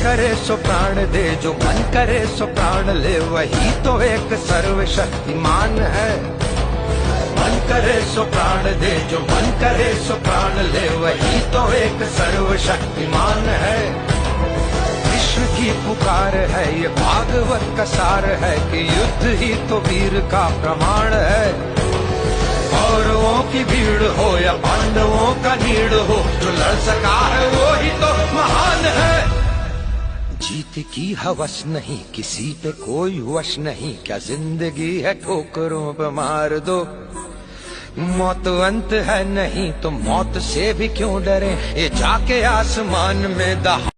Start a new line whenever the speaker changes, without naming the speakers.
करे सो प्राण दे, जो मन करे सो प्राण ले, वही तो एक सर्वशक्तिमान है। मन करे सो प्राण दे, जो मन करे सो प्राण ले, वही तो एक सर्वशक्तिमान है। कृष्ण की पुकार है, ये भागवत का सार है कि युद्ध ही तो वीर का प्रमाण है। कौरवों की भीड़ हो या पांडवों का नीड़ हो, जो लड़ सका है वो ही तो महान है। जीत की हवस नहीं, किसी पे कोई वश नहीं, क्या जिंदगी है ठोकरों पे मार दो। मौत अंत है नहीं तो मौत से भी क्यों डरे, ये जाके आसमान में दहा